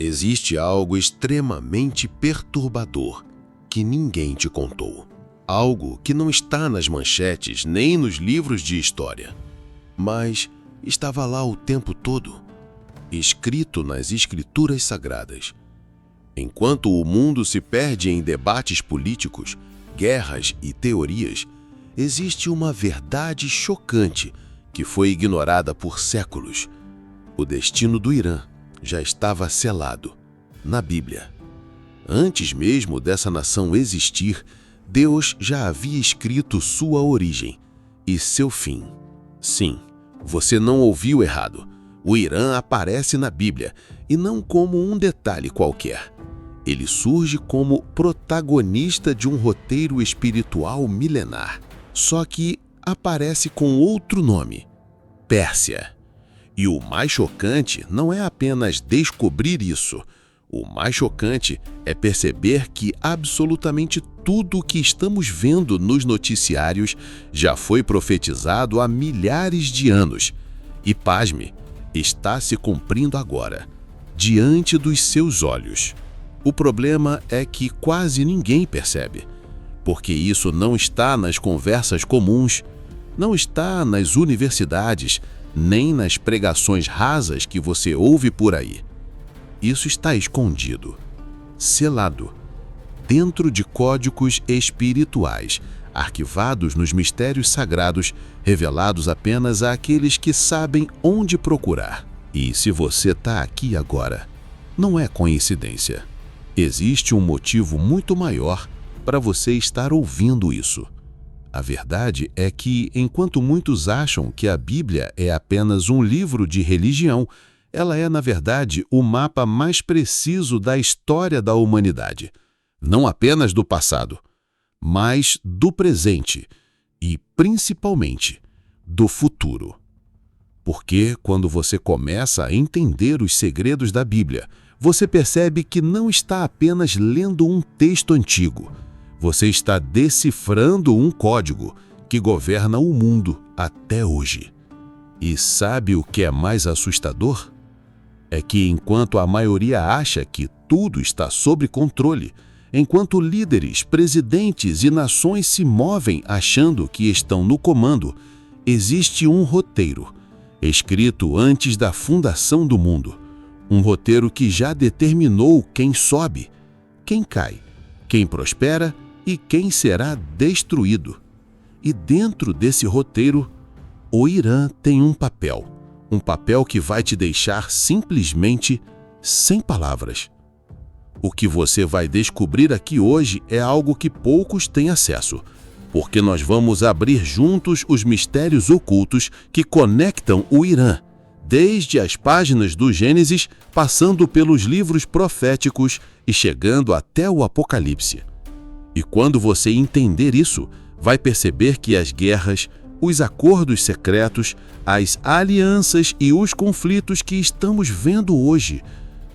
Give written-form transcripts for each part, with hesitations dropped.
Existe algo extremamente perturbador que ninguém te contou. Algo que não está nas manchetes nem nos livros de história, mas estava lá o tempo todo, escrito nas Escrituras Sagradas. Enquanto o mundo se perde em debates políticos, guerras e teorias, existe uma verdade chocante que foi ignorada por séculos. O destino do Irã já estava selado na Bíblia. Antes mesmo dessa nação existir, Deus já havia escrito sua origem e seu fim. Sim, você não ouviu errado. O Irã aparece na Bíblia e não como um detalhe qualquer. Ele surge como protagonista de um roteiro espiritual milenar, só que aparece com outro nome: Pérsia. E o mais chocante não é apenas descobrir isso. O mais chocante é perceber que absolutamente tudo o que estamos vendo nos noticiários já foi profetizado há milhares de anos. E, pasme, está se cumprindo agora, diante dos seus olhos. O problema é que quase ninguém percebe, porque isso não está nas conversas comuns, não está nas universidades, nem nas pregações rasas que você ouve por aí. Isso está escondido, selado, dentro de códigos espirituais, arquivados nos mistérios sagrados, revelados apenas àqueles que sabem onde procurar. E se você está aqui agora, não é coincidência. Existe um motivo muito maior para você estar ouvindo isso. A verdade é que, enquanto muitos acham que a Bíblia é apenas um livro de religião, ela é, na verdade, o mapa mais preciso da história da humanidade. Não apenas do passado, mas do presente e, principalmente, do futuro. Porque, quando você começa a entender os segredos da Bíblia, você percebe que não está apenas lendo um texto antigo. Você está decifrando um código que governa o mundo até hoje. E sabe o que é mais assustador? É que enquanto a maioria acha que tudo está sob controle, enquanto líderes, presidentes e nações se movem achando que estão no comando, existe um roteiro, escrito antes da fundação do mundo. Um roteiro que já determinou quem sobe, quem cai, quem prospera e quem será destruído. E dentro desse roteiro, o Irã tem um papel que vai te deixar simplesmente sem palavras. O que você vai descobrir aqui hoje é algo que poucos têm acesso, porque nós vamos abrir juntos os mistérios ocultos que conectam o Irã, desde as páginas do Gênesis, passando pelos livros proféticos e chegando até o Apocalipse. E quando você entender isso, vai perceber que as guerras, os acordos secretos, as alianças e os conflitos que estamos vendo hoje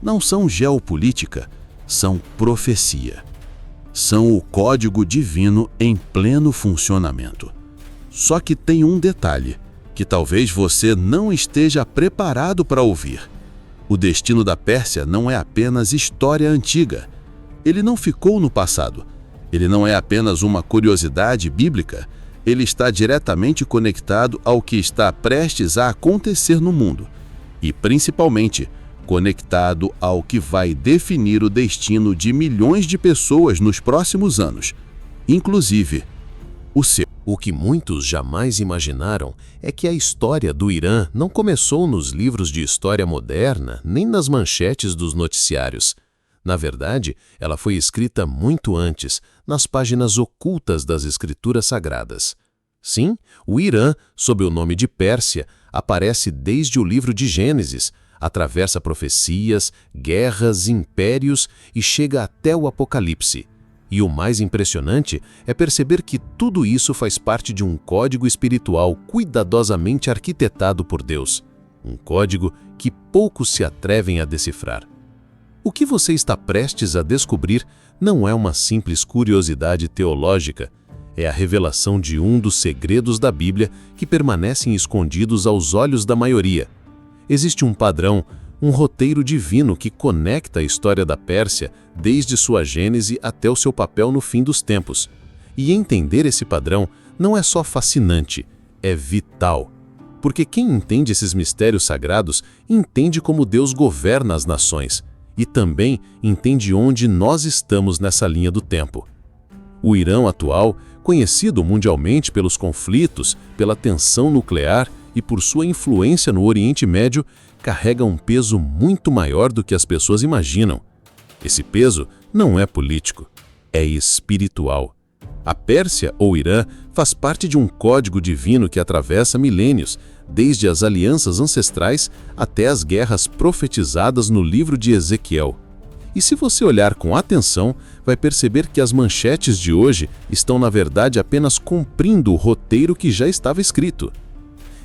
não são geopolítica, são profecia. São o código divino em pleno funcionamento. Só que tem um detalhe que talvez você não esteja preparado para ouvir. O destino da Pérsia não é apenas história antiga. Ele não ficou no passado. Ele não é apenas uma curiosidade bíblica. Ele está diretamente conectado ao que está prestes a acontecer no mundo. E, principalmente, conectado ao que vai definir o destino de milhões de pessoas nos próximos anos, inclusive o seu. O que muitos jamais imaginaram é que a história do Irã não começou nos livros de história moderna, nem nas manchetes dos noticiários. Na verdade, ela foi escrita muito antes, nas páginas ocultas das Escrituras Sagradas. Sim, o Irã, sob o nome de Pérsia, aparece desde o livro de Gênesis, atravessa profecias, guerras, impérios e chega até o Apocalipse. E o mais impressionante é perceber que tudo isso faz parte de um código espiritual cuidadosamente arquitetado por Deus. Um código que poucos se atrevem a decifrar. O que você está prestes a descobrir não é uma simples curiosidade teológica, é a revelação de um dos segredos da Bíblia que permanecem escondidos aos olhos da maioria. Existe um padrão, um roteiro divino que conecta a história da Pérsia desde sua gênese até o seu papel no fim dos tempos. E entender esse padrão não é só fascinante, é vital. Porque quem entende esses mistérios sagrados entende como Deus governa as nações e também entende onde nós estamos nessa linha do tempo. O Irã atual, conhecido mundialmente pelos conflitos, pela tensão nuclear e por sua influência no Oriente Médio, carrega um peso muito maior do que as pessoas imaginam. Esse peso não é político, é espiritual. A Pérsia ou Irã faz parte de um código divino que atravessa milênios, desde as alianças ancestrais até as guerras profetizadas no livro de Ezequiel. E se você olhar com atenção, vai perceber que as manchetes de hoje estão, na verdade, apenas cumprindo o roteiro que já estava escrito.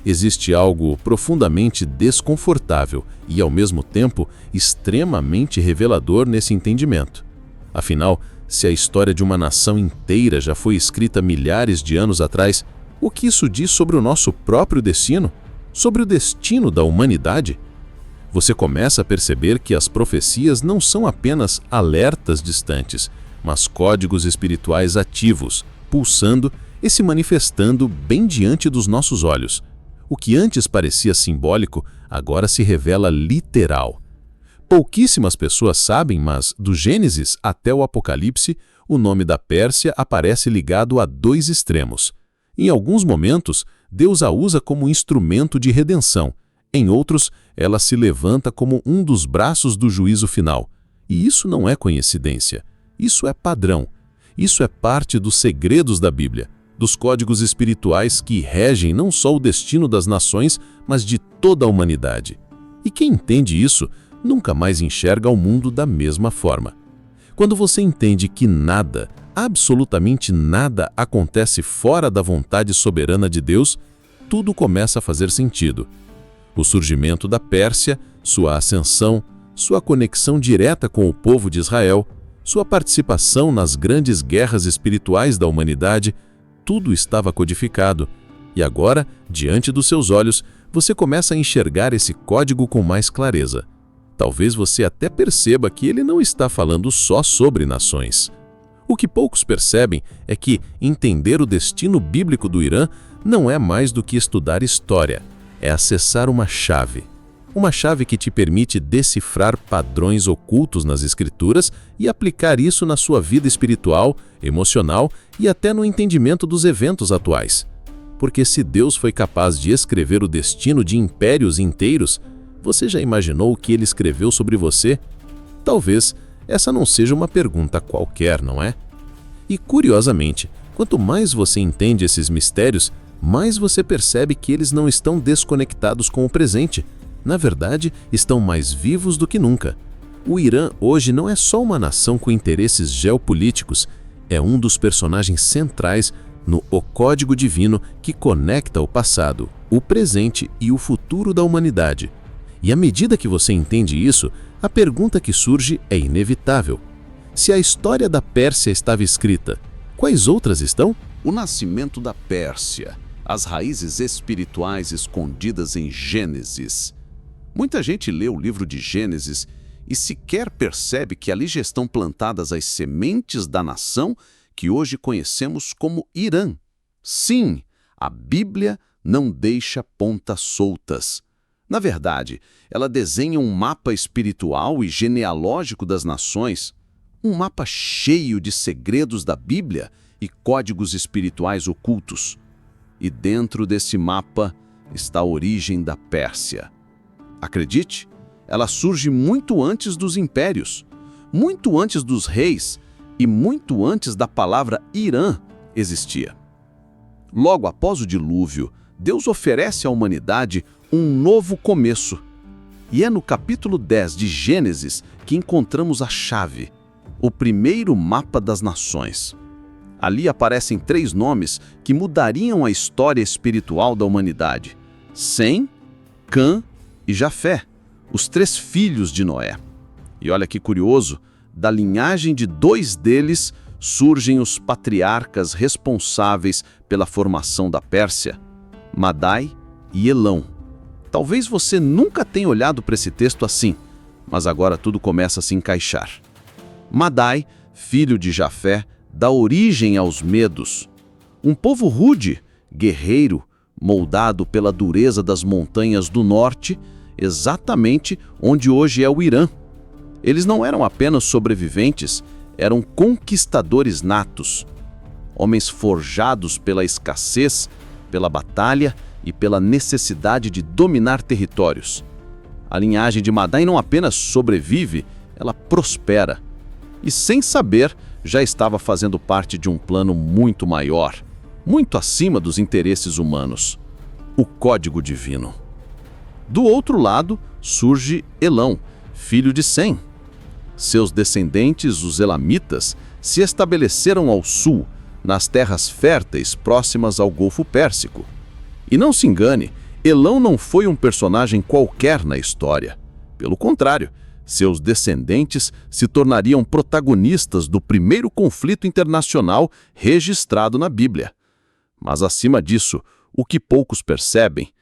Existe algo profundamente desconfortável e, ao mesmo tempo, extremamente revelador nesse entendimento. Afinal, se a história de uma nação inteira já foi escrita milhares de anos atrás, o que isso diz sobre o nosso próprio destino? Sobre o destino da humanidade? Você começa a perceber que as profecias não são apenas alertas distantes, mas códigos espirituais ativos, pulsando e se manifestando bem diante dos nossos olhos. O que antes parecia simbólico, agora se revela literal. Pouquíssimas pessoas sabem, mas do Gênesis até o Apocalipse, o nome da Pérsia aparece ligado a dois extremos. Em alguns momentos, Deus a usa como instrumento de redenção. Em outros, ela se levanta como um dos braços do juízo final. E isso não é coincidência. Isso é padrão. Isso é parte dos segredos da Bíblia, dos códigos espirituais que regem não só o destino das nações, mas de toda a humanidade. E quem entende isso, nunca mais enxerga o mundo da mesma forma. Quando você entende que nada, absolutamente nada, acontece fora da vontade soberana de Deus, tudo começa a fazer sentido. O surgimento da Pérsia, sua ascensão, sua conexão direta com o povo de Israel, sua participação nas grandes guerras espirituais da humanidade, tudo estava codificado. E agora, diante dos seus olhos, você começa a enxergar esse código com mais clareza. Talvez você até perceba que ele não está falando só sobre nações. O que poucos percebem é que entender o destino bíblico do Irã não é mais do que estudar história, é acessar uma chave. Uma chave que te permite decifrar padrões ocultos nas Escrituras e aplicar isso na sua vida espiritual, emocional e até no entendimento dos eventos atuais. Porque se Deus foi capaz de escrever o destino de impérios inteiros, você já imaginou o que ele escreveu sobre você? Talvez essa não seja uma pergunta qualquer, não é? E curiosamente, quanto mais você entende esses mistérios, mais você percebe que eles não estão desconectados com o presente. Na verdade, estão mais vivos do que nunca. O Irã hoje não é só uma nação com interesses geopolíticos, é um dos personagens centrais no O Código Divino que conecta o passado, o presente e o futuro da humanidade. E à medida que você entende isso, a pergunta que surge é inevitável. Se a história da Pérsia estava escrita, quais outras estão? O nascimento da Pérsia, as raízes espirituais escondidas em Gênesis. Muita gente lê o livro de Gênesis e sequer percebe que ali já estão plantadas as sementes da nação que hoje conhecemos como Irã. Sim, a Bíblia não deixa pontas soltas. Na verdade, ela desenha um mapa espiritual e genealógico das nações, um mapa cheio de segredos da Bíblia e códigos espirituais ocultos. E dentro desse mapa está a origem da Pérsia. Acredite, ela surge muito antes dos impérios, muito antes dos reis e muito antes da palavra Irã existia. Logo após o dilúvio, Deus oferece à humanidade um novo começo. E é no capítulo 10 de Gênesis que encontramos a chave, o primeiro mapa das nações. Ali aparecem 3 nomes que mudariam a história espiritual da humanidade: Sem, Cã e Jafé, os 3 filhos de Noé. E olha que curioso, da linhagem de 2 deles surgem os patriarcas responsáveis pela formação da Pérsia, Madai e Elão. Talvez você nunca tenha olhado para esse texto assim, mas agora tudo começa a se encaixar. Madai, filho de Jafé, dá origem aos medos. Um povo rude, guerreiro, moldado pela dureza das montanhas do norte, exatamente onde hoje é o Irã. Eles não eram apenas sobreviventes, eram conquistadores natos. Homens forjados pela escassez, pela batalha e pela necessidade de dominar territórios. A linhagem de Madai não apenas sobrevive, ela prospera. E sem saber, já estava fazendo parte de um plano muito maior, muito acima dos interesses humanos. O Código Divino. Do outro lado, surge Elão, filho de Sem. Seus descendentes, os Elamitas, se estabeleceram ao sul, nas terras férteis próximas ao Golfo Pérsico. E não se engane, Elão não foi um personagem qualquer na história. Pelo contrário, seus descendentes se tornariam protagonistas do primeiro conflito internacional registrado na Bíblia. Mas acima disso, o que poucos percebem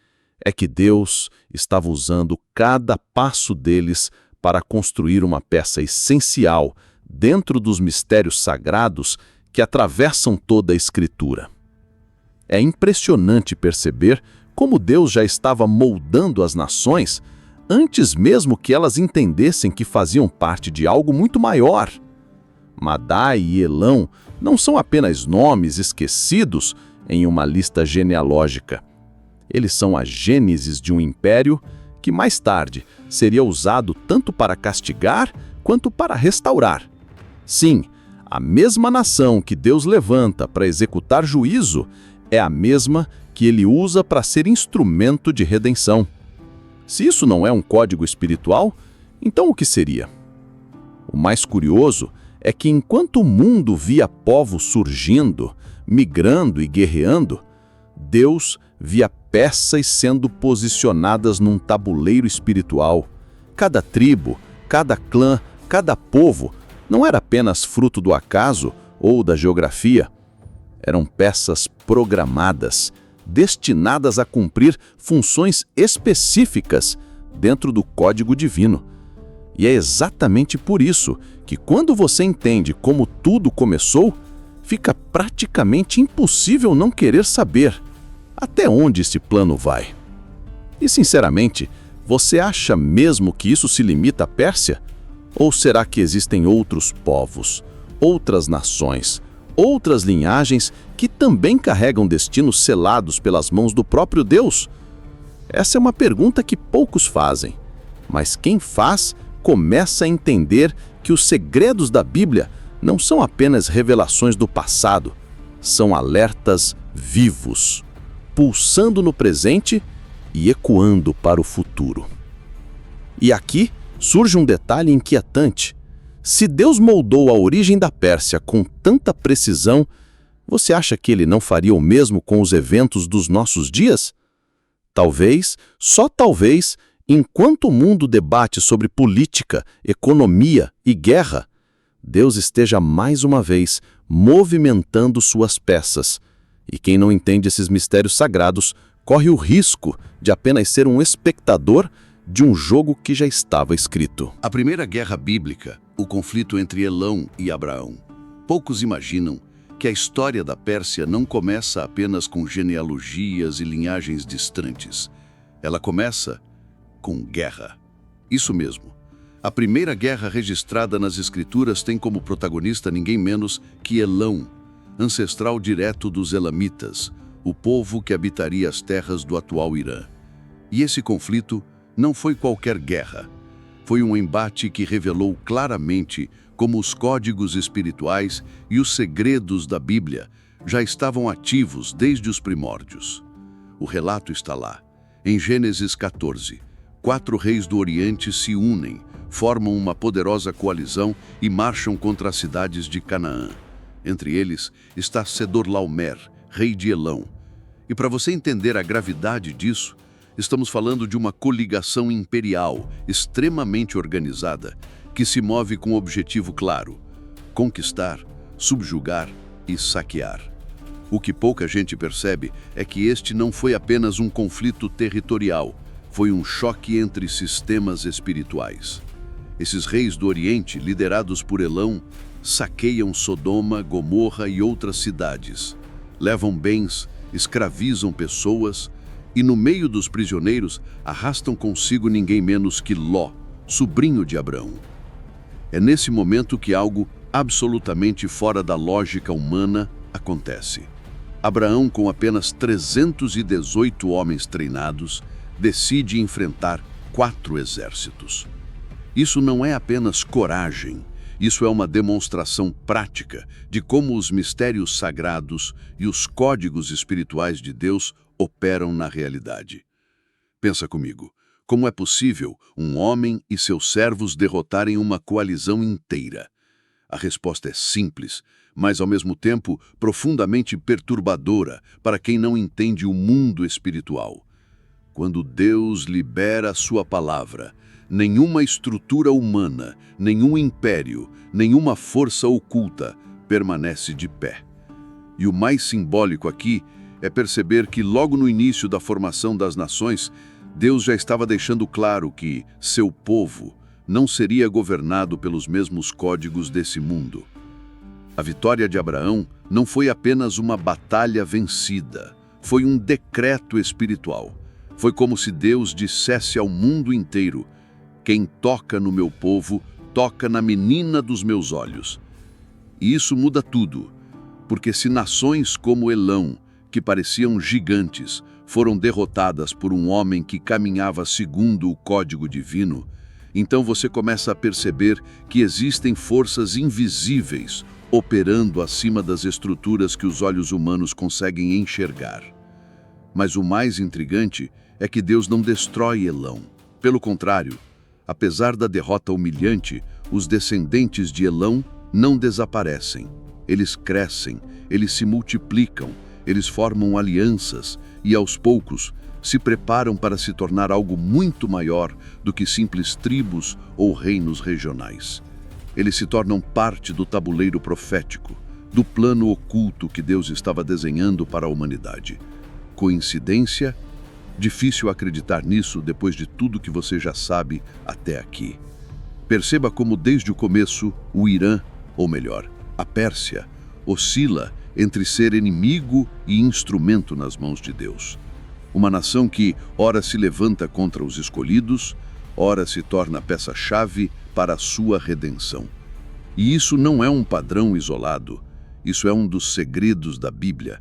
é que Deus estava usando cada passo deles para construir uma peça essencial dentro dos mistérios sagrados que atravessam toda a Escritura. É impressionante perceber como Deus já estava moldando as nações antes mesmo que elas entendessem que faziam parte de algo muito maior. Madai e Elão não são apenas nomes esquecidos em uma lista genealógica. Eles são a gênesis de um império que mais tarde seria usado tanto para castigar quanto para restaurar. Sim, a mesma nação que Deus levanta para executar juízo é a mesma que ele usa para ser instrumento de redenção. Se isso não é um código espiritual, então o que seria? O mais curioso é que enquanto o mundo via povos surgindo, migrando e guerreando, Deus via peças sendo posicionadas num tabuleiro espiritual. Cada tribo, cada clã, cada povo não era apenas fruto do acaso ou da geografia. Eram peças programadas, destinadas a cumprir funções específicas dentro do código divino. E é exatamente por isso que, quando você entende como tudo começou, fica praticamente impossível não querer saber até onde esse plano vai. E, sinceramente, você acha mesmo que isso se limita à Pérsia? Ou será que existem outros povos, outras nações, outras linhagens que também carregam destinos selados pelas mãos do próprio Deus? Essa é uma pergunta que poucos fazem, mas quem faz começa a entender que os segredos da Bíblia não são apenas revelações do passado, são alertas vivos, pulsando no presente e ecoando para o futuro. E aqui surge um detalhe inquietante. Se Deus moldou a origem da Pérsia com tanta precisão, você acha que ele não faria o mesmo com os eventos dos nossos dias? Talvez, só talvez, enquanto o mundo debate sobre política, economia e guerra, Deus esteja mais uma vez movimentando suas peças. E quem não entende esses mistérios sagrados corre o risco de apenas ser um espectador de um jogo que já estava escrito. A primeira guerra bíblica, o conflito entre Elão e Abraão. Poucos imaginam que a história da Pérsia não começa apenas com genealogias e linhagens distantes. Ela começa com guerra. Isso mesmo. A primeira guerra registrada nas Escrituras tem como protagonista ninguém menos que Elão, ancestral direto dos Elamitas, o povo que habitaria as terras do atual Irã. E esse conflito não foi qualquer guerra. Foi um embate que revelou claramente como os códigos espirituais e os segredos da Bíblia já estavam ativos desde os primórdios. O relato está lá, em Gênesis 14. 4 reis do Oriente se unem, formam uma poderosa coalizão e marcham contra as cidades de Canaã. Entre eles está Sedorlaomer, rei de Elão. E para você entender a gravidade disso, estamos falando de uma coligação imperial extremamente organizada que se move com um objetivo claro: conquistar, subjugar e saquear. O que pouca gente percebe é que este não foi apenas um conflito territorial, Foi um choque entre sistemas espirituais. Esses reis do Oriente, liderados por Elão, saqueiam Sodoma, Gomorra e outras cidades. Levam bens, escravizam pessoas e, no meio dos prisioneiros, arrastam consigo ninguém menos que Ló, sobrinho de Abraão. É nesse momento que algo absolutamente fora da lógica humana acontece. Abraão, com apenas 318 homens treinados, decide enfrentar 4 exércitos. Isso não é apenas coragem, isso é uma demonstração prática de como os mistérios sagrados e os códigos espirituais de Deus operam na realidade. Pensa comigo, como é possível um homem e seus servos derrotarem uma coalizão inteira? A resposta é simples, mas ao mesmo tempo profundamente perturbadora para quem não entende o mundo espiritual. Quando Deus libera a sua palavra, nenhuma estrutura humana, nenhum império, nenhuma força oculta permanece de pé. E o mais simbólico aqui é perceber que logo no início da formação das nações, Deus já estava deixando claro que seu povo não seria governado pelos mesmos códigos desse mundo. A vitória de Abraão não foi apenas uma batalha vencida, foi um decreto espiritual. Foi como se Deus dissesse ao mundo inteiro: quem toca no meu povo, toca na menina dos meus olhos. E isso muda tudo, porque se nações como Elão, que pareciam gigantes, foram derrotadas por um homem que caminhava segundo o código divino, então você começa a perceber que existem forças invisíveis operando acima das estruturas que os olhos humanos conseguem enxergar. Mas o mais intrigante é que Deus não destrói Elão. Pelo contrário, apesar da derrota humilhante, os descendentes de Elão não desaparecem. Eles crescem, eles se multiplicam, eles formam alianças e, aos poucos, se preparam para se tornar algo muito maior do que simples tribos ou reinos regionais. Eles se tornam parte do tabuleiro profético, do plano oculto que Deus estava desenhando para a humanidade. Coincidência? Difícil acreditar nisso depois de tudo que você já sabe até aqui. Perceba como desde o começo o Irã, ou melhor, a Pérsia, oscila entre ser inimigo e instrumento nas mãos de Deus. Uma nação que ora se levanta contra os escolhidos, ora se torna peça-chave para a sua redenção. E isso não é um padrão isolado, isso é um dos segredos da Bíblia.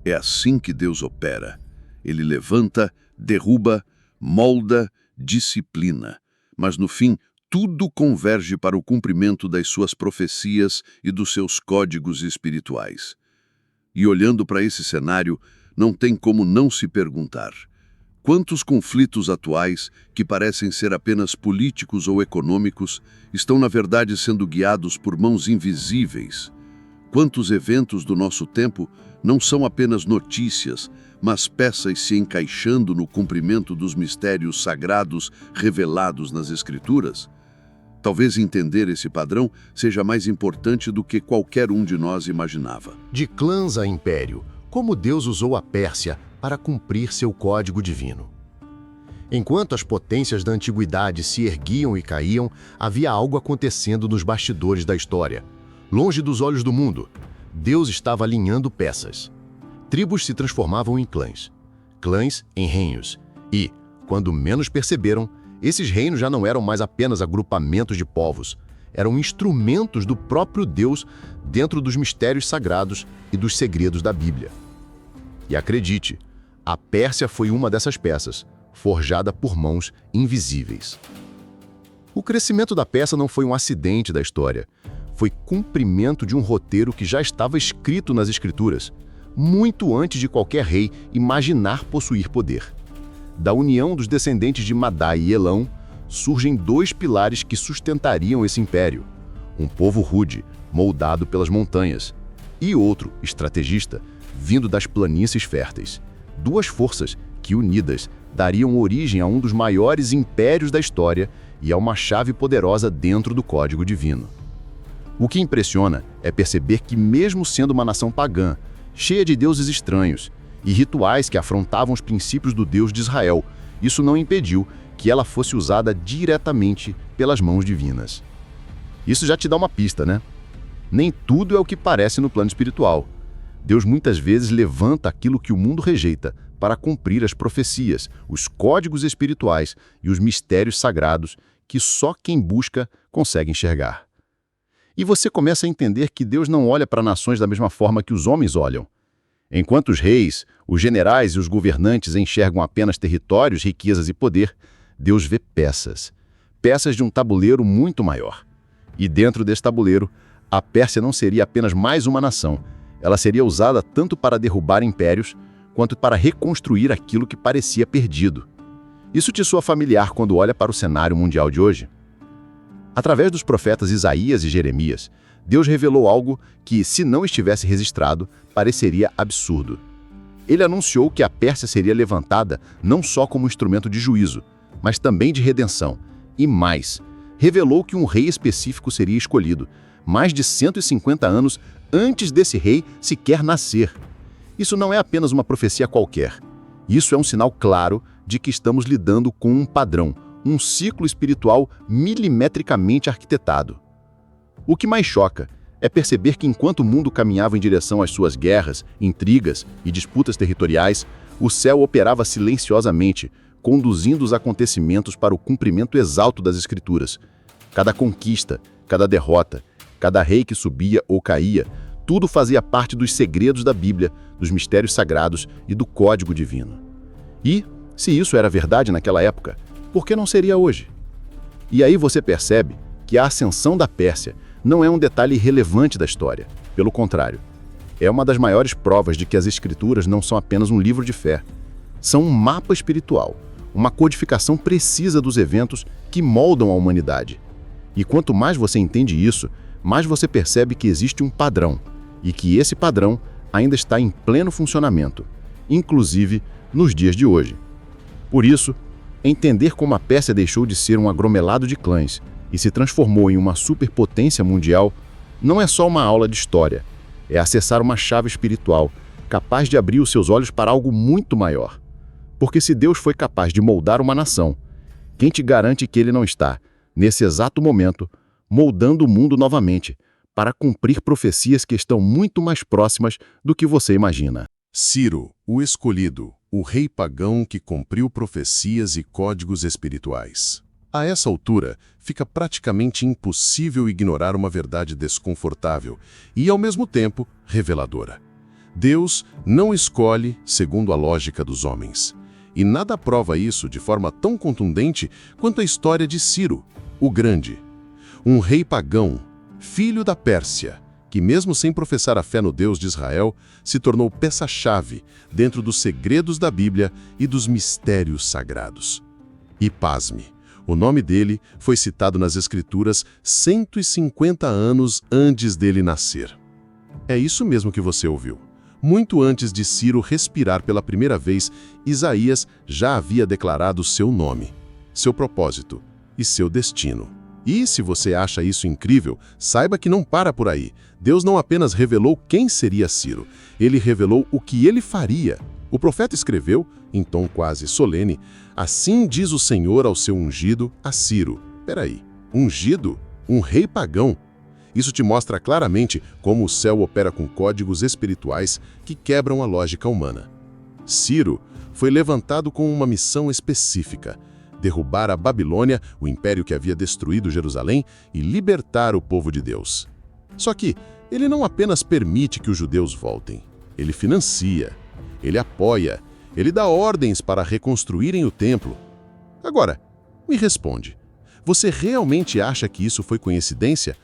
É assim que Deus opera. Ele levanta, derruba, molda, disciplina. Mas no fim, tudo converge para o cumprimento das suas profecias e dos seus códigos espirituais. E olhando para esse cenário, não tem como não se perguntar: quantos conflitos atuais, que parecem ser apenas políticos ou econômicos, estão na verdade sendo guiados por mãos invisíveis? Quantos eventos do nosso tempo não são apenas notícias, mas peças se encaixando no cumprimento dos mistérios sagrados revelados nas Escrituras? Talvez entender esse padrão seja mais importante do que qualquer um de nós imaginava. De clãs a império, como Deus usou a Pérsia para cumprir seu código divino. Enquanto as potências da antiguidade se erguiam e caíam, havia algo acontecendo nos bastidores da história. Longe dos olhos do mundo, Deus estava alinhando peças. Tribos se transformavam em clãs, clãs em reinos, e, quando menos perceberam, esses reinos já não eram mais apenas agrupamentos de povos, eram instrumentos do próprio Deus dentro dos mistérios sagrados e dos segredos da Bíblia. E acredite, a Pérsia foi uma dessas peças, forjada por mãos invisíveis. O crescimento da Pérsia não foi um acidente da história, foi cumprimento de um roteiro que já estava escrito nas Escrituras, muito antes de qualquer rei imaginar possuir poder. Da união dos descendentes de Madai e Elão, surgem 2 pilares que sustentariam esse império: um povo rude, moldado pelas montanhas, e outro, estrategista, vindo das planícies férteis. 2 forças que, unidas, dariam origem a um dos maiores impérios da história e a uma chave poderosa dentro do código divino. O que impressiona é perceber que, mesmo sendo uma nação pagã, cheia de deuses estranhos e rituais que afrontavam os princípios do Deus de Israel, isso não impediu que ela fosse usada diretamente pelas mãos divinas. Isso já te dá uma pista, né? Nem tudo é o que parece no plano espiritual. Deus muitas vezes levanta aquilo que o mundo rejeita para cumprir as profecias, os códigos espirituais e os mistérios sagrados que só quem busca consegue enxergar. E você começa a entender que Deus não olha para nações da mesma forma que os homens olham. Enquanto os reis, os generais e os governantes enxergam apenas territórios, riquezas e poder, Deus vê peças. Peças de um tabuleiro muito maior. E dentro desse tabuleiro, a Pérsia não seria apenas mais uma nação. Ela seria usada tanto para derrubar impérios, quanto para reconstruir aquilo que parecia perdido. Isso te soa familiar quando olha para o cenário mundial de hoje? Através dos profetas Isaías e Jeremias, Deus revelou algo que, se não estivesse registrado, pareceria absurdo. Ele anunciou que a Pérsia seria levantada não só como instrumento de juízo, mas também de redenção. E mais, revelou que um rei específico seria escolhido, mais de 150 anos antes desse rei sequer nascer. Isso não é apenas uma profecia qualquer. Isso é um sinal claro de que estamos lidando com um padrão, um ciclo espiritual milimetricamente arquitetado. O que mais choca é perceber que enquanto o mundo caminhava em direção às suas guerras, intrigas e disputas territoriais, o céu operava silenciosamente, conduzindo os acontecimentos para o cumprimento exato das Escrituras. Cada conquista, cada derrota, cada rei que subia ou caía, tudo fazia parte dos segredos da Bíblia, dos mistérios sagrados e do código divino. E, se isso era verdade naquela época, por que não seria hoje? E aí você percebe que a ascensão da Pérsia não é um detalhe irrelevante da história. Pelo contrário, é uma das maiores provas de que as Escrituras não são apenas um livro de fé. São um mapa espiritual, uma codificação precisa dos eventos que moldam a humanidade. E quanto mais você entende isso, mais você percebe que existe um padrão, e que esse padrão ainda está em pleno funcionamento, inclusive nos dias de hoje. Por isso, entender como a Pérsia deixou de ser um aglomerado de clãs e se transformou em uma superpotência mundial não é só uma aula de história, é acessar uma chave espiritual capaz de abrir os seus olhos para algo muito maior. Porque se Deus foi capaz de moldar uma nação, quem te garante que Ele não está, nesse exato momento, moldando o mundo novamente, para cumprir profecias que estão muito mais próximas do que você imagina? Ciro, o escolhido, o rei pagão que cumpriu profecias e códigos espirituais. A essa altura, fica praticamente impossível ignorar uma verdade desconfortável e, ao mesmo tempo, reveladora. Deus não escolhe segundo a lógica dos homens. E nada prova isso de forma tão contundente quanto a história de Ciro, o Grande. Um rei pagão, filho da Pérsia, que mesmo sem professar a fé no Deus de Israel, se tornou peça-chave dentro dos segredos da Bíblia e dos mistérios sagrados. E pasme, o nome dele foi citado nas Escrituras 150 anos antes dele nascer. É isso mesmo que você ouviu. Muito antes de Ciro respirar pela primeira vez, Isaías já havia declarado seu nome, seu propósito e seu destino. E se você acha isso incrível, saiba que não para por aí. Deus não apenas revelou quem seria Ciro, ele revelou o que ele faria. O profeta escreveu, em tom quase solene, assim diz o Senhor ao seu ungido, a Ciro. Peraí, ungido? Um rei pagão? Isso te mostra claramente como o céu opera com códigos espirituais que quebram a lógica humana. Ciro foi levantado com uma missão específica: derrubar a Babilônia, o império que havia destruído Jerusalém, e libertar o povo de Deus. Só que ele não apenas permite que os judeus voltem, ele financia, ele apoia, ele dá ordens para reconstruírem o templo. Agora, me responde, você realmente acha que isso foi coincidência?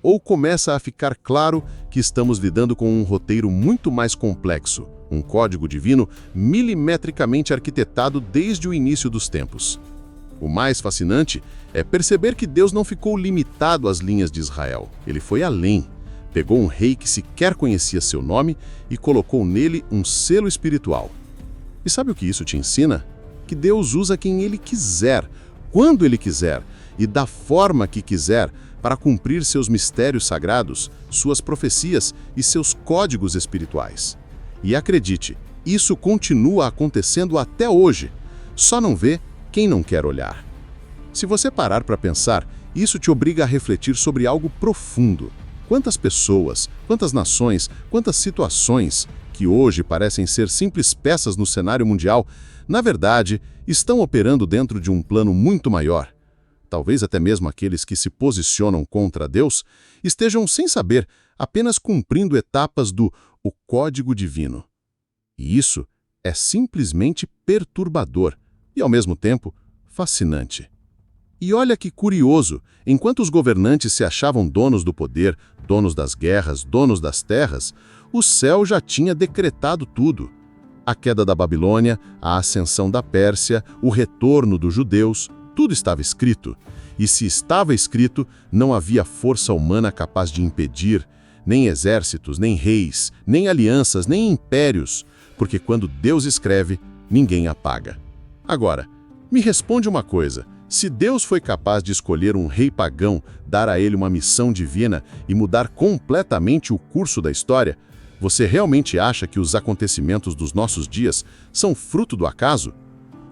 Ou começa a ficar claro que estamos lidando com um roteiro muito mais complexo, um código divino milimetricamente arquitetado desde o início dos tempos? O mais fascinante é perceber que Deus não ficou limitado às linhas de Israel. Ele foi além. Pegou um rei que sequer conhecia seu nome e colocou nele um selo espiritual. E sabe o que isso te ensina? Que Deus usa quem Ele quiser, quando Ele quiser e da forma que quiser para cumprir seus mistérios sagrados, suas profecias e seus códigos espirituais. E acredite, isso continua acontecendo até hoje. Só não vê quem não quer olhar. Se você parar para pensar, isso te obriga a refletir sobre algo profundo. Quantas pessoas, quantas nações, quantas situações que hoje parecem ser simples peças no cenário mundial, na verdade, estão operando dentro de um plano muito maior. Talvez até mesmo aqueles que se posicionam contra Deus estejam, sem saber, apenas cumprindo etapas do o código divino. E isso é simplesmente perturbador e, ao mesmo tempo, fascinante. E olha que curioso, enquanto os governantes se achavam donos do poder, donos das guerras, donos das terras, o céu já tinha decretado tudo. A queda da Babilônia, a ascensão da Pérsia, o retorno dos judeus, tudo estava escrito. E se estava escrito, não havia força humana capaz de impedir, nem exércitos, nem reis, nem alianças, nem impérios, porque quando Deus escreve, ninguém apaga. Agora, me responde uma coisa. Se Deus foi capaz de escolher um rei pagão, dar a ele uma missão divina e mudar completamente o curso da história, você realmente acha que os acontecimentos dos nossos dias são fruto do acaso?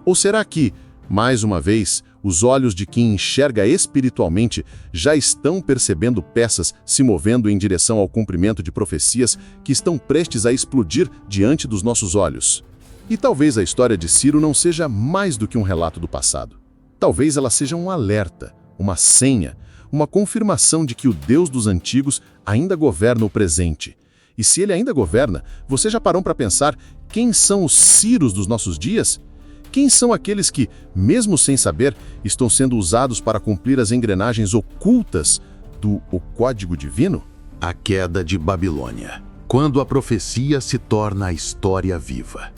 Ou será que, mais uma vez, os olhos de quem enxerga espiritualmente já estão percebendo peças se movendo em direção ao cumprimento de profecias que estão prestes a explodir diante dos nossos olhos? E talvez a história de Ciro não seja mais do que um relato do passado. Talvez ela seja um alerta, uma senha, uma confirmação de que o Deus dos antigos ainda governa o presente. E se ele ainda governa, você já parou para pensar quem são os Ciros dos nossos dias? Quem são aqueles que, mesmo sem saber, estão sendo usados para cumprir as engrenagens ocultas do Código Divino? A queda de Babilônia, quando a profecia se torna a história viva.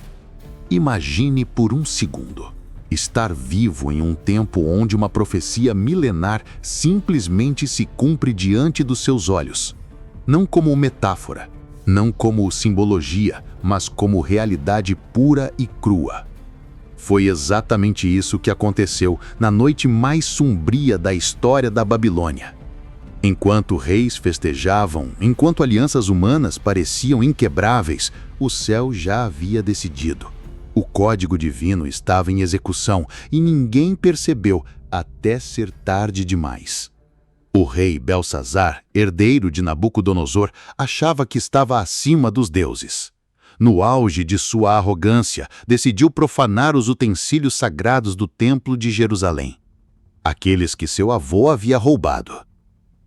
Imagine por um segundo estar vivo em um tempo onde uma profecia milenar simplesmente se cumpre diante dos seus olhos. Não como metáfora, não como simbologia, mas como realidade pura e crua. Foi exatamente isso que aconteceu na noite mais sombria da história da Babilônia. Enquanto reis festejavam, enquanto alianças humanas pareciam inquebráveis, o céu já havia decidido. O código divino estava em execução e ninguém percebeu até ser tarde demais. O rei Belsazar, herdeiro de Nabucodonosor, achava que estava acima dos deuses. No auge de sua arrogância, decidiu profanar os utensílios sagrados do Templo de Jerusalém, aqueles que seu avô havia roubado.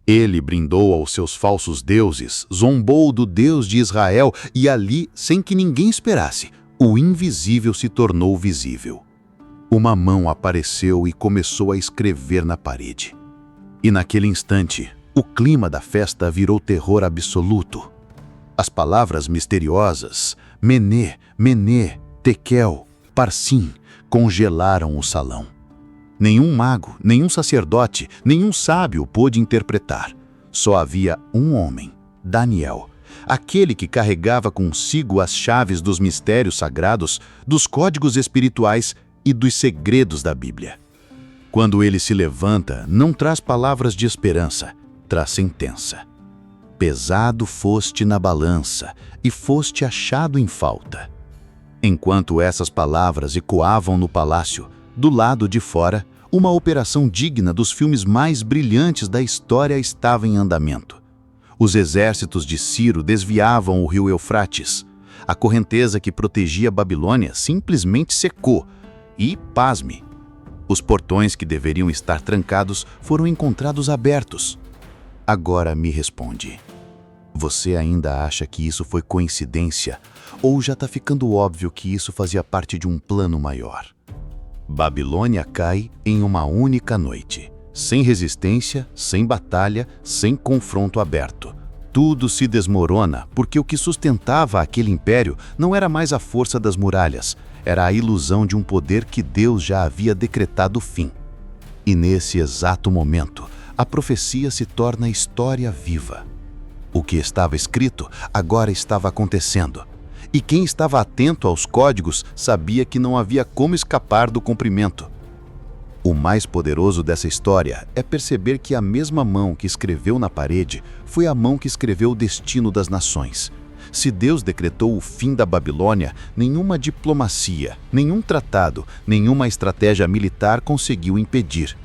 Ele brindou aos seus falsos deuses, zombou do Deus de Israel e ali, sem que ninguém esperasse, o invisível se tornou visível. Uma mão apareceu e começou a escrever na parede. E naquele instante, o clima da festa virou terror absoluto. As palavras misteriosas, Mené, Mené, Tekel, Parsim, congelaram o salão. Nenhum mago, nenhum sacerdote, nenhum sábio pôde interpretar. Só havia um homem, Daniel, aquele que carregava consigo as chaves dos mistérios sagrados, dos códigos espirituais e dos segredos da Bíblia. Quando ele se levanta, não traz palavras de esperança, traz sentença. Pesado foste na balança e foste achado em falta. Enquanto essas palavras ecoavam no palácio, do lado de fora, uma operação digna dos filmes mais brilhantes da história estava em andamento. Os exércitos de Ciro desviavam o rio Eufrates. A correnteza que protegia a Babilônia simplesmente secou e, pasme, os portões que deveriam estar trancados foram encontrados abertos. Agora me responde. Você ainda acha que isso foi coincidência ou já está ficando óbvio que isso fazia parte de um plano maior? Babilônia cai em uma única noite. Sem resistência, sem batalha, sem confronto aberto. Tudo se desmorona porque o que sustentava aquele império não era mais a força das muralhas, era a ilusão de um poder que Deus já havia decretado o fim. E nesse exato momento, a profecia se torna história viva. O que estava escrito agora estava acontecendo. E quem estava atento aos códigos sabia que não havia como escapar do cumprimento. O mais poderoso dessa história é perceber que a mesma mão que escreveu na parede foi a mão que escreveu o destino das nações. Se Deus decretou o fim da Babilônia, nenhuma diplomacia, nenhum tratado, nenhuma estratégia militar conseguiu impedir.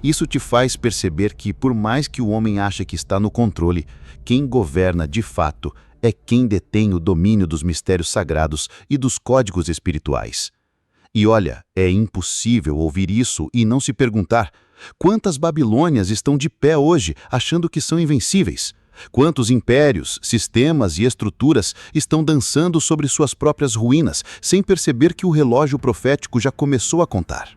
Isso te faz perceber que, por mais que o homem ache que está no controle, quem governa de fato é quem detém o domínio dos mistérios sagrados e dos códigos espirituais. E olha, é impossível ouvir isso e não se perguntar: quantas Babilônias estão de pé hoje, achando que são invencíveis? Quantos impérios, sistemas e estruturas estão dançando sobre suas próprias ruínas, sem perceber que o relógio profético já começou a contar?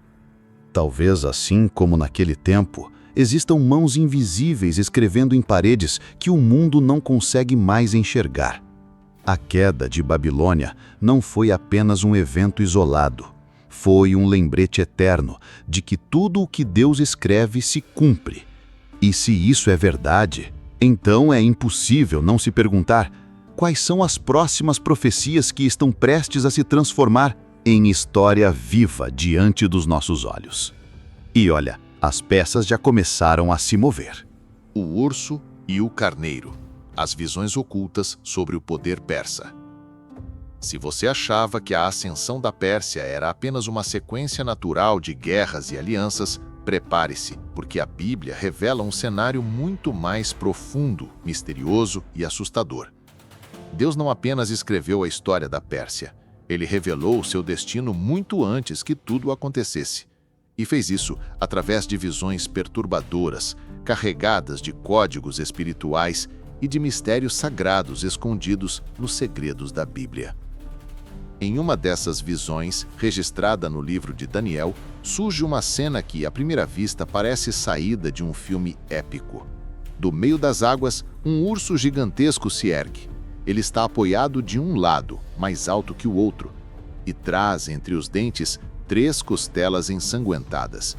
Talvez assim como naquele tempo, existam mãos invisíveis escrevendo em paredes que o mundo não consegue mais enxergar. A queda de Babilônia não foi apenas um evento isolado. Foi um lembrete eterno de que tudo o que Deus escreve se cumpre. E se isso é verdade, então é impossível não se perguntar quais são as próximas profecias que estão prestes a se transformar em história viva diante dos nossos olhos. E olha, as peças já começaram a se mover. O urso e o carneiro. As visões ocultas sobre o poder persa. Se você achava que a ascensão da Pérsia era apenas uma sequência natural de guerras e alianças, prepare-se, porque a Bíblia revela um cenário muito mais profundo, misterioso e assustador. Deus não apenas escreveu a história da Pérsia, ele revelou o seu destino muito antes que tudo acontecesse. E fez isso através de visões perturbadoras, carregadas de códigos espirituais e de mistérios sagrados escondidos nos segredos da Bíblia. Em uma dessas visões, registrada no livro de Daniel, surge uma cena que, à primeira vista, parece saída de um filme épico. Do meio das águas, um urso gigantesco se ergue. Ele está apoiado de um lado, mais alto que o outro, e traz entre os dentes 3 costelas ensanguentadas.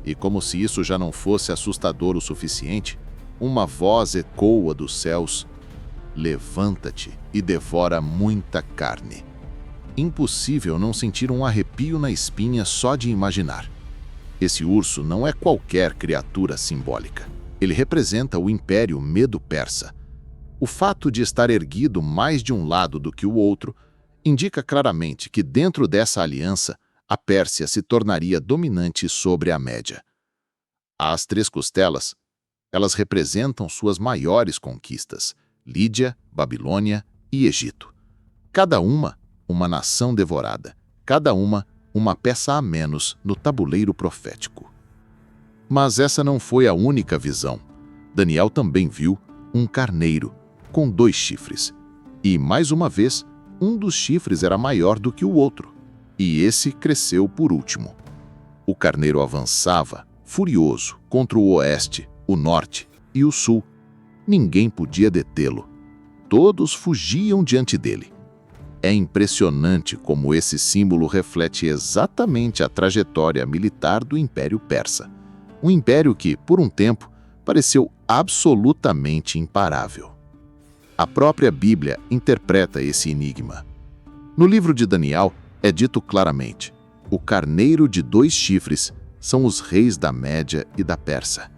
E como se isso já não fosse assustador o suficiente, uma voz ecoa dos céus: "Levanta-te e devora muita carne." Impossível não sentir um arrepio na espinha só de imaginar. Esse urso não é qualquer criatura simbólica. Ele representa o Império Medo-Persa. O fato de estar erguido mais de um lado do que o outro indica claramente que dentro dessa aliança, a Pérsia se tornaria dominante sobre a Média. As 3 costelas, elas representam suas maiores conquistas: Lídia, Babilônia e Egito. Cada uma nação devorada, cada uma peça a menos no tabuleiro profético. Mas essa não foi a única visão. Daniel também viu um carneiro com 2 chifres. E, mais uma vez, um dos chifres era maior do que o outro, e esse cresceu por último. O carneiro avançava, furioso, contra o oeste, o norte e o sul. Ninguém podia detê-lo. Todos fugiam diante dele. É impressionante como esse símbolo reflete exatamente a trajetória militar do Império Persa. Um império que, por um tempo, pareceu absolutamente imparável. A própria Bíblia interpreta esse enigma. No livro de Daniel, é dito claramente: o carneiro de 2 chifres são os reis da Média e da Pérsia.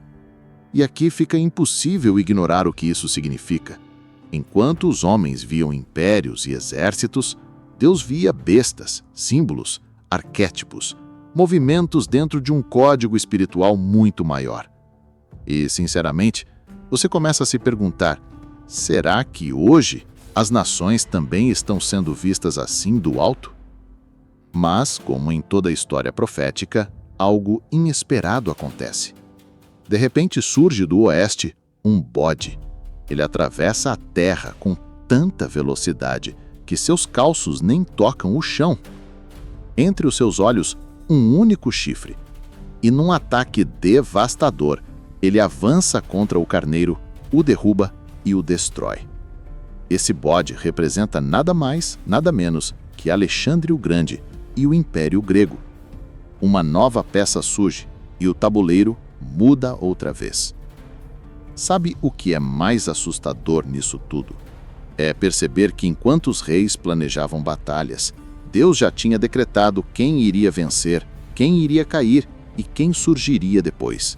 E aqui fica impossível ignorar o que isso significa. Enquanto os homens viam impérios e exércitos, Deus via bestas, símbolos, arquétipos, movimentos dentro de um código espiritual muito maior. E, sinceramente, você começa a se perguntar: será que hoje as nações também estão sendo vistas assim do alto? Mas, como em toda a história profética, algo inesperado acontece. De repente surge do oeste um bode. Ele atravessa a terra com tanta velocidade que seus calços nem tocam o chão. Entre os seus olhos, um único chifre. E num ataque devastador, ele avança contra o carneiro, o derruba e o destrói. Esse bode representa nada mais, nada menos que Alexandre o Grande e o Império Grego. Uma nova peça surge e o tabuleiro muda outra vez. Sabe o que é mais assustador nisso tudo? É perceber que enquanto os reis planejavam batalhas, Deus já tinha decretado quem iria vencer, quem iria cair e quem surgiria depois.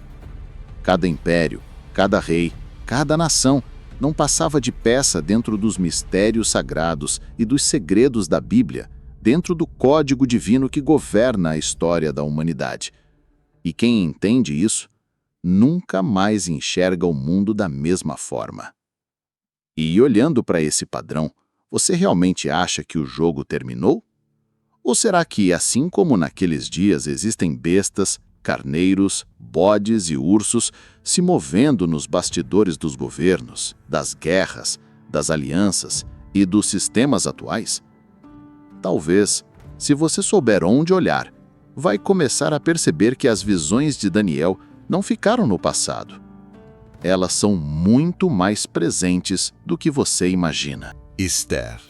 Cada império, cada rei, cada nação não passava de peça dentro dos mistérios sagrados e dos segredos da Bíblia, dentro do código divino que governa a história da humanidade. E quem entende isso, nunca mais enxerga o mundo da mesma forma. E olhando para esse padrão, você realmente acha que o jogo terminou? Ou será que, assim como naqueles dias existem bestas, carneiros, bodes e ursos se movendo nos bastidores dos governos, das guerras, das alianças e dos sistemas atuais? Talvez, se você souber onde olhar, vai começar a perceber que as visões de Daniel não ficaram no passado. Elas são muito mais presentes do que você imagina. Esther,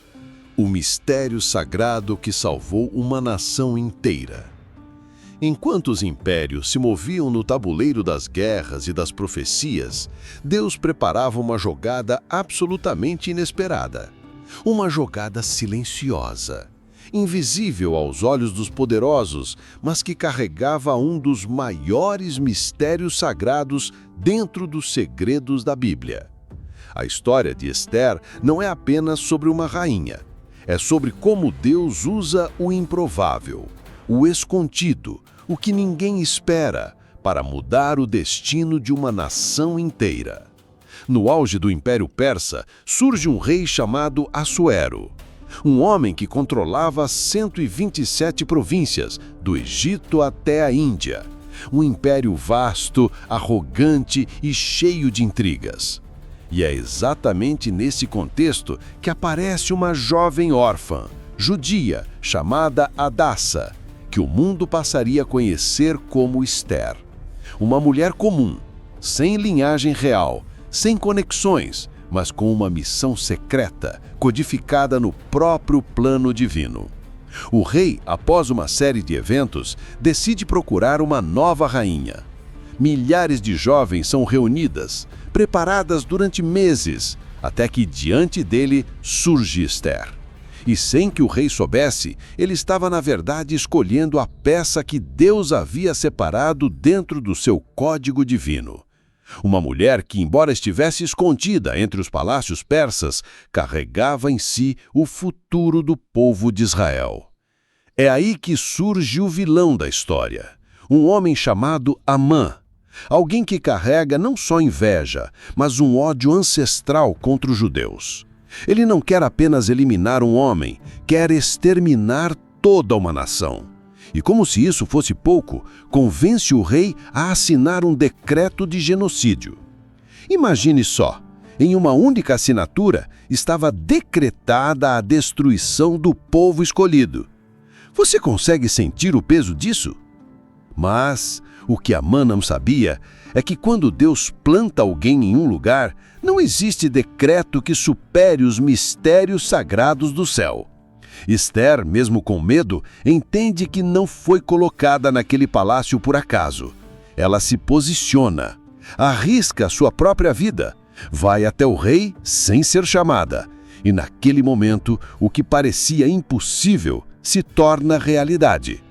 o mistério sagrado que salvou uma nação inteira. Enquanto os impérios se moviam no tabuleiro das guerras e das profecias, Deus preparava uma jogada absolutamente inesperada. Uma jogada silenciosa, invisível aos olhos dos poderosos, mas que carregava um dos maiores mistérios sagrados dentro dos segredos da Bíblia. A história de Esther não é apenas sobre uma rainha. É sobre como Deus usa o improvável, o escondido, o que ninguém espera, para mudar o destino de uma nação inteira. No auge do Império Persa, surge um rei chamado Assuero, um homem que controlava 127 províncias, do Egito até a Índia. Um império vasto, arrogante e cheio de intrigas. E é exatamente nesse contexto que aparece uma jovem órfã, judia, chamada Hadassa, que o mundo passaria a conhecer como Esther. Uma mulher comum, sem linhagem real, sem conexões, mas com uma missão secreta, codificada no próprio plano divino. O rei, após uma série de eventos, decide procurar uma nova rainha. Milhares de jovens são reunidas, preparadas durante meses, até que diante dele surge Esther. E sem que o rei soubesse, ele estava na verdade escolhendo a peça que Deus havia separado dentro do seu código divino. Uma mulher que, embora estivesse escondida entre os palácios persas, carregava em si o futuro do povo de Israel. É aí que surge o vilão da história, um homem chamado Amã, alguém que carrega não só inveja, mas um ódio ancestral contra os judeus. Ele não quer apenas eliminar um homem, quer exterminar toda uma nação. E como se isso fosse pouco, convence o rei a assinar um decreto de genocídio. Imagine só, em uma única assinatura estava decretada a destruição do povo escolhido. Você consegue sentir o peso disso? Mas o que Amã não sabia é que quando Deus planta alguém em um lugar, não existe decreto que supere os mistérios sagrados do céu. Esther, mesmo com medo, entende que não foi colocada naquele palácio por acaso. Ela se posiciona, arrisca sua própria vida, vai até o rei sem ser chamada. E naquele momento, o que parecia impossível se torna realidade.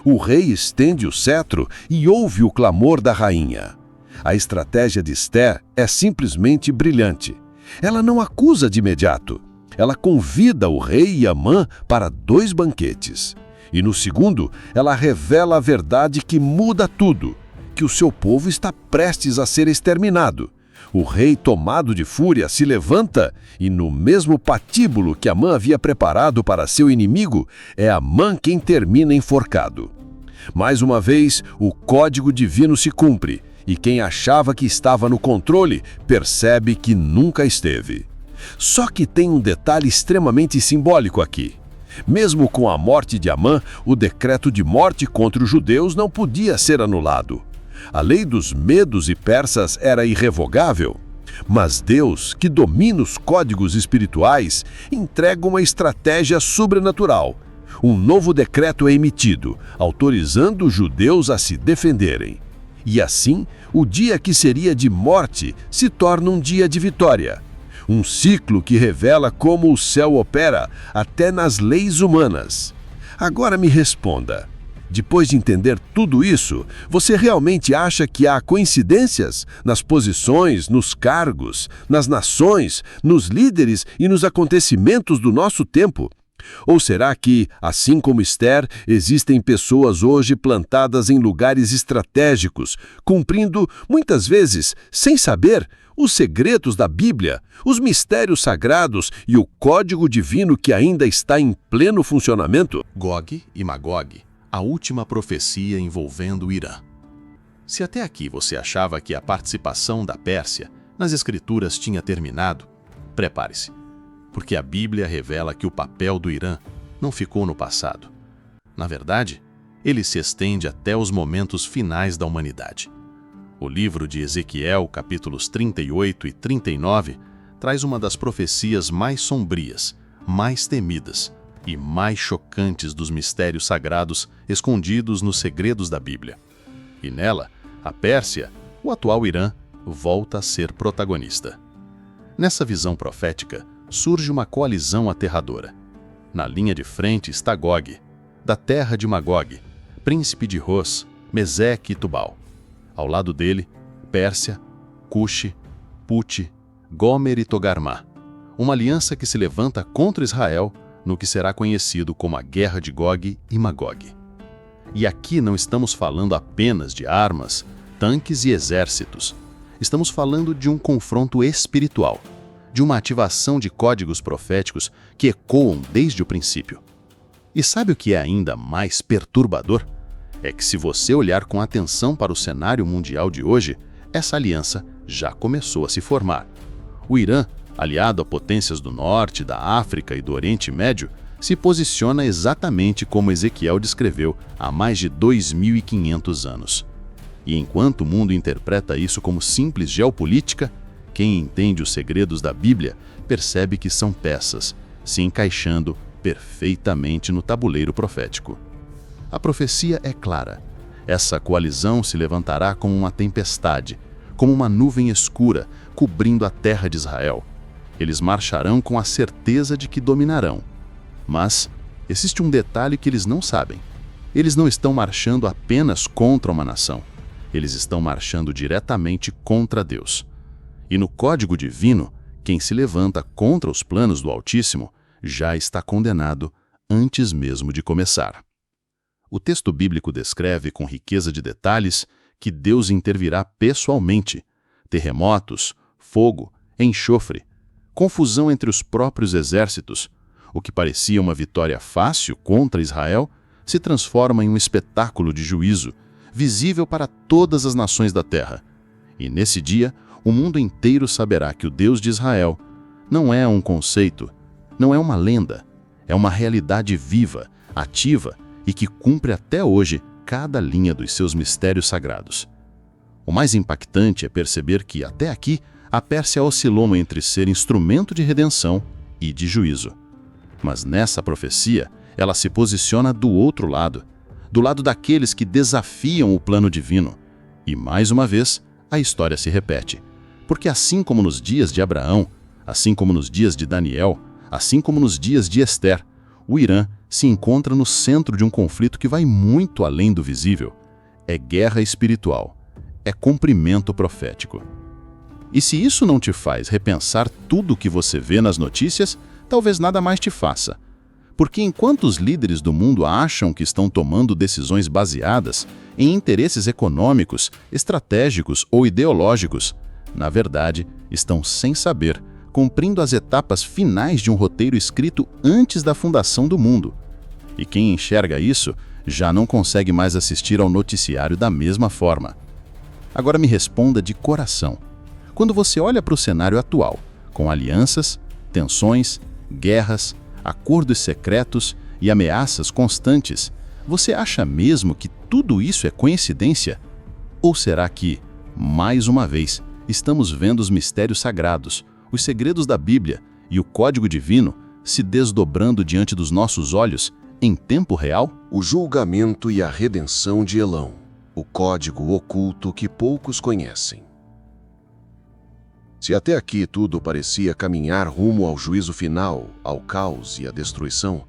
O rei estende o cetro e ouve o clamor da rainha. A estratégia de Esther é simplesmente brilhante. Ela não acusa de imediato. Ela convida o rei e Amã para 2 banquetes. E no segundo, ela revela a verdade que muda tudo, que o seu povo está prestes a ser exterminado. O rei, tomado de fúria, se levanta e no mesmo patíbulo que Amã havia preparado para seu inimigo, é Amã quem termina enforcado. Mais uma vez, o código divino se cumpre e quem achava que estava no controle percebe que nunca esteve. Só que tem um detalhe extremamente simbólico aqui. Mesmo com a morte de Amã, o decreto de morte contra os judeus não podia ser anulado. A lei dos medos e persas era irrevogável. Mas Deus, que domina os códigos espirituais, entrega uma estratégia sobrenatural. Um novo decreto é emitido, autorizando os judeus a se defenderem. E assim, o dia que seria de morte se torna um dia de vitória. Um ciclo que revela como o céu opera até nas leis humanas. Agora me responda, Depois de entender tudo isso, você realmente acha que há coincidências nas posições, nos cargos, nas nações, nos líderes e nos acontecimentos do nosso tempo? Ou será que, assim como Esther, existem pessoas hoje plantadas em lugares estratégicos, cumprindo, muitas vezes, sem saber, os segredos da Bíblia, os mistérios sagrados e o código divino que ainda está em pleno funcionamento? Gog e Magog, a última profecia envolvendo o Irã. Se até aqui você achava que a participação da Pérsia nas Escrituras tinha terminado, prepare-se, porque a Bíblia revela que o papel do Irã não ficou no passado. Na verdade, ele se estende até os momentos finais da humanidade. O livro de Ezequiel, capítulos 38 e 39, traz uma das profecias mais sombrias, mais temidas e mais chocantes dos mistérios sagrados escondidos nos segredos da Bíblia. E nela, a Pérsia, o atual Irã, volta a ser protagonista. Nessa visão profética, surge uma coalizão aterradora. Na linha de frente está Gog, da terra de Magog, príncipe de Ros, Meseque e Tubal. Ao lado dele, Pérsia, Cuxi, Puti, Gomer e Togarmá, uma aliança que se levanta contra Israel no que será conhecido como a Guerra de Gog e Magog. E aqui não estamos falando apenas de armas, tanques e exércitos. Estamos falando de um confronto espiritual, de uma ativação de códigos proféticos que ecoam desde o princípio. E sabe o que é ainda mais perturbador? É que se você olhar com atenção para o cenário mundial de hoje, essa aliança já começou a se formar. O Irã, aliado a potências do Norte, da África e do Oriente Médio, se posiciona exatamente como Ezequiel descreveu há mais de 2.500 anos. E enquanto o mundo interpreta isso como simples geopolítica, quem entende os segredos da Bíblia percebe que são peças se encaixando perfeitamente no tabuleiro profético. A profecia é clara. Essa coalizão se levantará como uma tempestade, como uma nuvem escura cobrindo a terra de Israel. Eles marcharão com a certeza de que dominarão. Mas existe um detalhe que eles não sabem. Eles não estão marchando apenas contra uma nação. Eles estão marchando diretamente contra Deus. E no código divino, quem se levanta contra os planos do Altíssimo já está condenado antes mesmo de começar. O texto bíblico descreve com riqueza de detalhes que Deus intervirá pessoalmente. Terremotos, fogo, enxofre, confusão entre os próprios exércitos. O que parecia uma vitória fácil contra Israel se transforma em um espetáculo de juízo, visível para todas as nações da terra. E nesse dia, o mundo inteiro saberá que o Deus de Israel não é um conceito, não é uma lenda, é uma realidade viva, ativa e que cumpre até hoje cada linha dos seus mistérios sagrados. O mais impactante é perceber que, até aqui, a Pérsia oscilou entre ser instrumento de redenção e de juízo. Mas nessa profecia, ela se posiciona do outro lado, do lado daqueles que desafiam o plano divino. E, mais uma vez, a história se repete. Porque assim como nos dias de Abraão, assim como nos dias de Daniel, assim como nos dias de Esther, o Irã se encontra no centro de um conflito que vai muito além do visível. É guerra espiritual, é cumprimento profético. E se isso não te faz repensar tudo o que você vê nas notícias, talvez nada mais te faça. Porque enquanto os líderes do mundo acham que estão tomando decisões baseadas em interesses econômicos, estratégicos ou ideológicos, na verdade, estão sem saber, cumprindo as etapas finais de um roteiro escrito antes da fundação do mundo. E quem enxerga isso já não consegue mais assistir ao noticiário da mesma forma. Agora me responda de coração. Quando você olha para o cenário atual, com alianças, tensões, guerras, acordos secretos e ameaças constantes, você acha mesmo que tudo isso é coincidência? Ou será que, mais uma vez, estamos vendo os mistérios sagrados, os segredos da Bíblia e o código divino se desdobrando diante dos nossos olhos em tempo real? O julgamento e a redenção de Elão, o código oculto que poucos conhecem. Se até aqui tudo parecia caminhar rumo ao juízo final, ao caos e à destruição,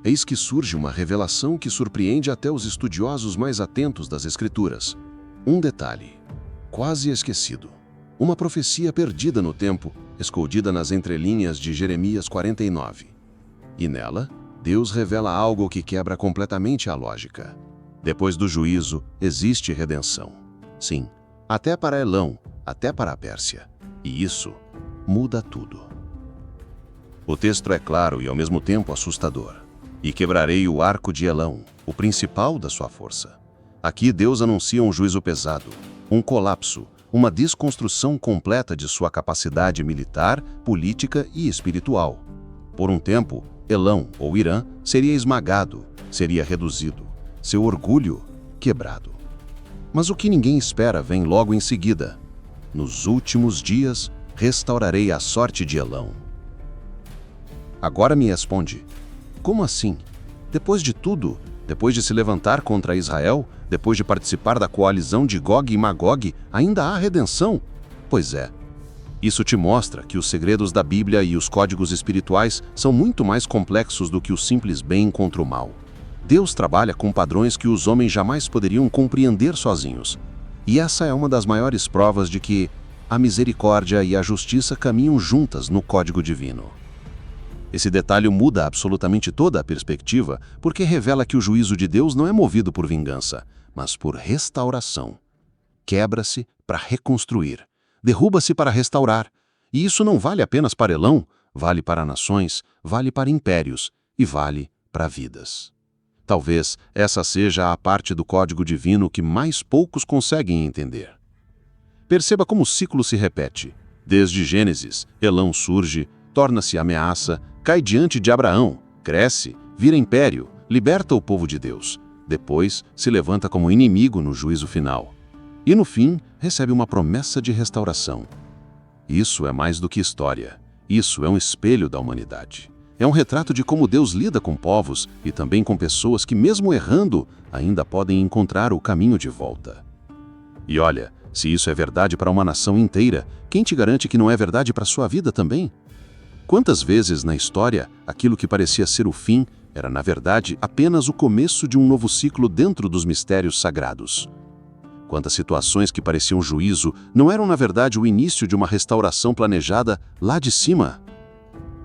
eis que surge uma revelação que surpreende até os estudiosos mais atentos das Escrituras. Um detalhe, quase esquecido. Uma profecia perdida no tempo, escondida nas entrelinhas de Jeremias 49. E nela, Deus revela algo que quebra completamente a lógica. Depois do juízo, existe redenção. Sim, até para Elão, até para a Pérsia. E isso muda tudo. O texto é claro e ao mesmo tempo assustador. E quebrarei o arco de Elão, o principal da sua força. Aqui Deus anuncia um juízo pesado, um colapso, uma desconstrução completa de sua capacidade militar, política e espiritual. Por um tempo, Elão, ou Irã, seria esmagado, seria reduzido, seu orgulho quebrado. Mas o que ninguém espera vem logo em seguida. Nos últimos dias, restaurarei a sorte de Elão. Agora me responde, como assim? Depois de tudo, depois de se levantar contra Israel, depois de participar da coalizão de Gog e Magog, ainda há redenção? Pois é. Isso te mostra que os segredos da Bíblia e os códigos espirituais são muito mais complexos do que o simples bem contra o mal. Deus trabalha com padrões que os homens jamais poderiam compreender sozinhos. E essa é uma das maiores provas de que a misericórdia e a justiça caminham juntas no código divino. Esse detalhe muda absolutamente toda a perspectiva, porque revela que o juízo de Deus não é movido por vingança, mas por restauração. Quebra-se para reconstruir, derruba-se para restaurar. E isso não vale apenas para Elão, vale para nações, vale para impérios e vale para vidas. Talvez essa seja a parte do código divino que mais poucos conseguem entender. Perceba como o ciclo se repete. Desde Gênesis, Elão surge, torna-se ameaça, cai diante de Abraão, cresce, vira império, liberta o povo de Deus. Depois, se levanta como inimigo no juízo final. E no fim, recebe uma promessa de restauração. Isso é mais do que história. Isso é um espelho da humanidade. É um retrato de como Deus lida com povos e também com pessoas que, mesmo errando, ainda podem encontrar o caminho de volta. E olha, se isso é verdade para uma nação inteira, quem te garante que não é verdade para sua vida também? Quantas vezes na história, aquilo que parecia ser o fim era, na verdade, apenas o começo de um novo ciclo dentro dos mistérios sagrados? Quantas situações que pareciam juízo não eram, na verdade, o início de uma restauração planejada lá de cima?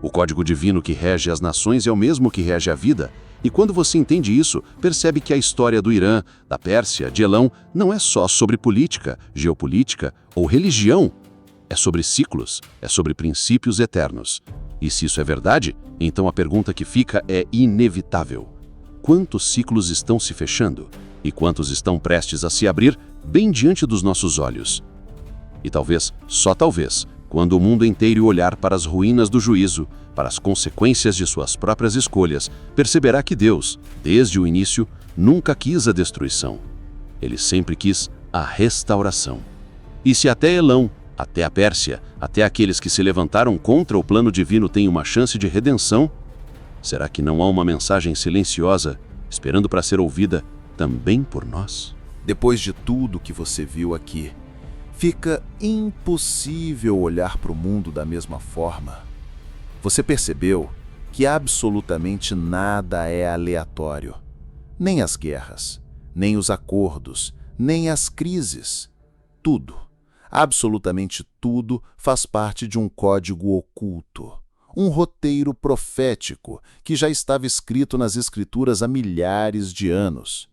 O código divino que rege as nações é o mesmo que rege a vida, e quando você entende isso, percebe que a história do Irã, da Pérsia, de Elão, não é só sobre política, geopolítica ou religião. É sobre ciclos, é sobre princípios eternos. E se isso é verdade, então a pergunta que fica é inevitável. Quantos ciclos estão se fechando? E quantos estão prestes a se abrir bem diante dos nossos olhos? E talvez, só talvez, quando o mundo inteiro olhar para as ruínas do juízo, para as consequências de suas próprias escolhas, perceberá que Deus, desde o início, nunca quis a destruição. Ele sempre quis a restauração. E se até Elão, até a Pérsia, até aqueles que se levantaram contra o plano divino têm uma chance de redenção, será que não há uma mensagem silenciosa, esperando para ser ouvida também por nós? Depois de tudo que você viu aqui, fica impossível olhar para o mundo da mesma forma. Você percebeu que absolutamente nada é aleatório. Nem as guerras, nem os acordos, nem as crises. Tudo, absolutamente tudo, faz parte de um código oculto. Um roteiro profético que já estava escrito nas Escrituras há milhares de anos.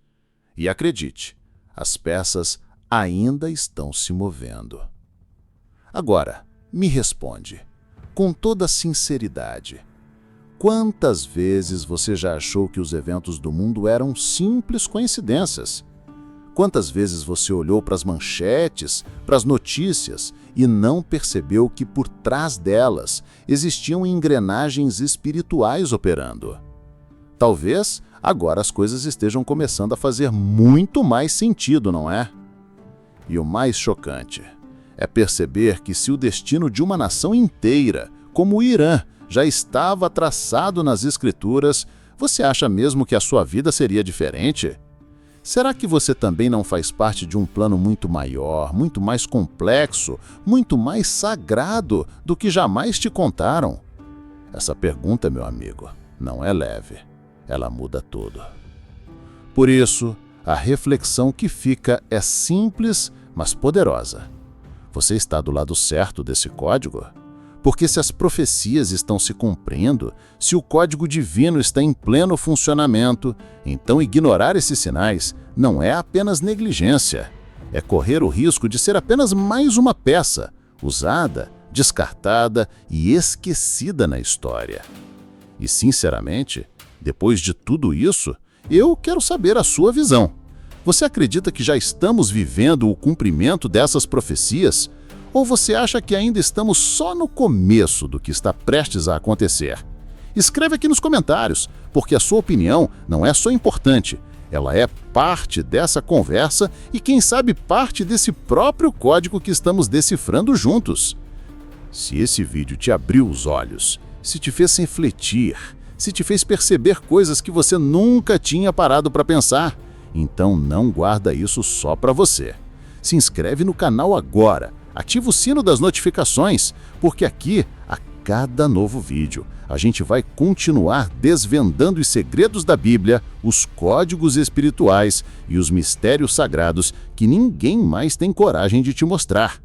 E acredite, as peças ainda estão se movendo. Agora, me responde, com toda sinceridade, quantas vezes você já achou que os eventos do mundo eram simples coincidências? Quantas vezes você olhou para as manchetes, para as notícias e não percebeu que por trás delas existiam engrenagens espirituais operando? Talvez agora as coisas estejam começando a fazer muito mais sentido, não é? E o mais chocante é perceber que se o destino de uma nação inteira, como o Irã, já estava traçado nas Escrituras, você acha mesmo que a sua vida seria diferente? Será que você também não faz parte de um plano muito maior, muito mais complexo, muito mais sagrado do que jamais te contaram? Essa pergunta, meu amigo, não é leve. ela muda tudo. Por isso, a reflexão que fica é simples, mas poderosa. Você está do lado certo desse código? Porque se as profecias estão se cumprindo, se o código divino está em pleno funcionamento, então ignorar esses sinais não é apenas negligência. É correr o risco de ser apenas mais uma peça, usada, descartada e esquecida na história. E, sinceramente, depois de tudo isso, eu quero saber a sua visão. Você acredita que já estamos vivendo o cumprimento dessas profecias? Ou você acha que ainda estamos só no começo do que está prestes a acontecer? Escreve aqui nos comentários, porque a sua opinião não é só importante, ela é parte dessa conversa e, quem sabe, parte desse próprio código que estamos decifrando juntos. Se esse vídeo te abriu os olhos, se te fez refletir, se te fez perceber coisas que você nunca tinha parado para pensar, então não guarda isso só para você. Se inscreve no canal agora, ativa o sino das notificações, porque aqui, a cada novo vídeo, a gente vai continuar desvendando os segredos da Bíblia, os códigos espirituais e os mistérios sagrados que ninguém mais tem coragem de te mostrar.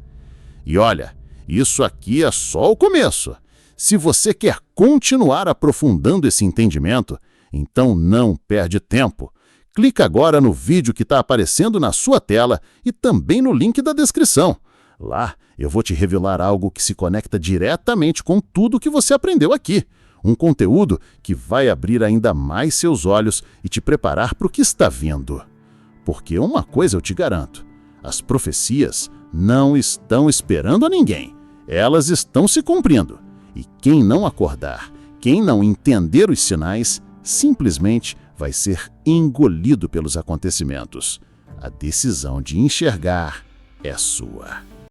E olha, isso aqui é só o começo. Se você quer continuar aprofundando esse entendimento, então não perde tempo. Clica agora no vídeo que está aparecendo na sua tela e também no link da descrição. Lá eu vou te revelar algo que se conecta diretamente com tudo que você aprendeu aqui. Um conteúdo que vai abrir ainda mais seus olhos e te preparar para o que está vindo. Porque uma coisa eu te garanto, as profecias não estão esperando a ninguém. Elas estão se cumprindo. E quem não acordar, quem não entender os sinais, simplesmente vai ser engolido pelos acontecimentos. A decisão de enxergar é sua.